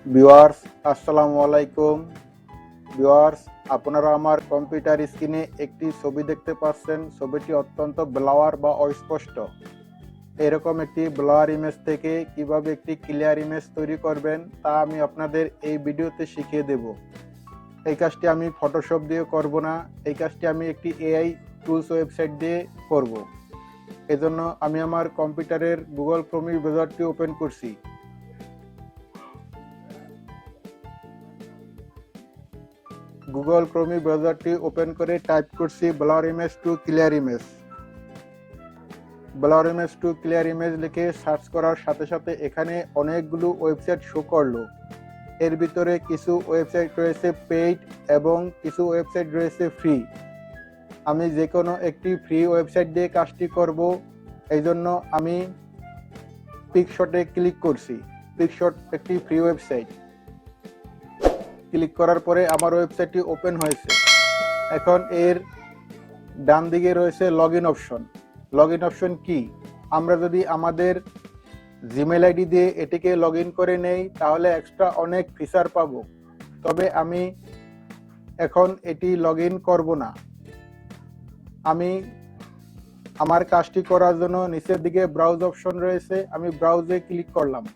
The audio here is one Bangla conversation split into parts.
ভিউয়ার্স, আসসালামু আলাইকুম। ভিউয়ার্স, আপনারা আমার কম্পিউটার স্ক্রিনে একটি ছবি দেখতে পাচ্ছেন। ছবিটি অত্যন্ত ব্লাওয়ার বা অস্পষ্ট। এরকম একটি ব্লাওয়ার ইমেজ থেকে কিভাবে একটি ক্লিয়ার ইমেজ তৈরি করবেন তা আমি আপনাদের এই ভিডিওতে শিখিয়ে দেব। এই কাজটি আমি ফটোশপ দিয়ে করব না, এই কাজটি আমি একটি এআই টুলস ওয়েবসাইট দিয়ে করব। এজন্য আমি আমার কম্পিউটারের গুগল ক্রোম ব্রাউজারটি ওপেন করছি। গুগল ক্রোম ব্রাউজারটি ওপেন করে টাইপ করছি blur image to clear image. Blur image to clear image লিখে সার্চ করার সাথে সাথে এখানে অনেকগুলো ওয়েবসাইট শো করলো। এর ভিতরে কিছু ওয়েবসাইট রয়েছে পেইড এবং কিছু ওয়েবসাইট রয়েছে ফ্রি। আমি যে কোনো একটি ফ্রি ওয়েবসাইট দিয়ে কাজটি করব, এই জন্য আমি পিকশটে ক্লিক করছি। পিকশট একটি ফ্রি ওয়েবসাইট। ক্লিক করার পরে আমার ওয়েবসাইটটি ওপেন হয়েছে। এখন এর ডান দিকে রয়েছে log in option. Log in option কি? আমরা যদি আমাদের জিমেল আইডি দিয়ে এটিকে লগ ইন করে নেই তাহলে এক্সট্রা অনেক ফিচার পাবো। তবে আমি এখন এটি লগ ইন করবো না। আমি আমার কাজটি করার জন্য নিচের দিকে ব্রাউজ অপশন রয়েছে, আমি ব্রাউজে ক্লিক করলাম।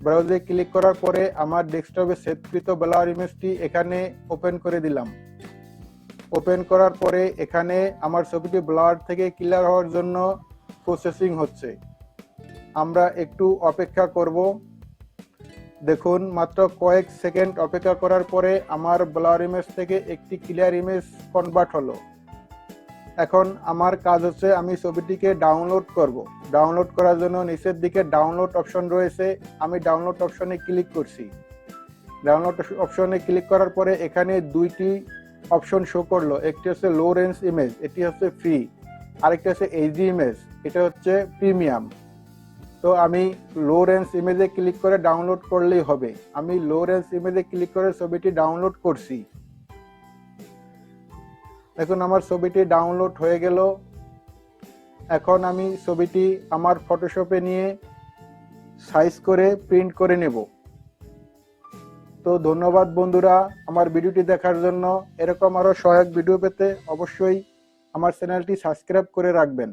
ব্রাউজে ক্লিক করার পরে আমার ডেস্কটপে সেভকৃত ব্লার ইমেজটি এখানে ওপেন করে দিলাম। ওপেন করার পরে এখানে আমার ছবিটি ব্লার থেকে ক্লিয়ার হওয়ার জন্য প্রসেসিং হচ্ছে। আমরা একটু অপেক্ষা করব। দেখুন, মাত্র কয়েক সেকেন্ড অপেক্ষা করার পরে আমার ব্লার ইমেজ থেকে একটি ক্লিয়ার ইমেজ কনভার্ট হলো। এখন আমার কাজ হচ্ছে আমি ছবিটিকে ডাউনলোড করব। ডাউনলোড করার জন্য নিচের দিকে ডাউনলোড অপশন রয়েছে, আমি ডাউনলোড অপশনে ক্লিক করছি। ডাউনলোড অপশনে ক্লিক করার পরে এখানে দুইটি অপশন শো করলো। একটি হচ্ছে লো রেঞ্জ ইমেজ, এটি হচ্ছে ফ্রি, আরেকটি হচ্ছে এইচডি ইমেজ, এটা হচ্ছে প্রিমিয়াম। তো আমি লো রেঞ্জ ইমেজে ক্লিক করে ডাউনলোড করলেই হবে। আমি লো রেঞ্জ ইমেজে ক্লিক করে ছবিটি ডাউনলোড করছি। এখন আমার ছবিটি ডাউনলোড হয়ে গেল। এখন আমি ছবিটি আমার ফটোশপে নিয়ে সাইজ করে প্রিন্ট করে নেব। তো ধন্যবাদ বন্ধুরা আমার ভিডিওটি দেখার জন্য। এরকম আরো সহায়ক ভিডিও পেতে অবশ্যই আমার চ্যানেলটি সাবস্ক্রাইব করে রাখবেন।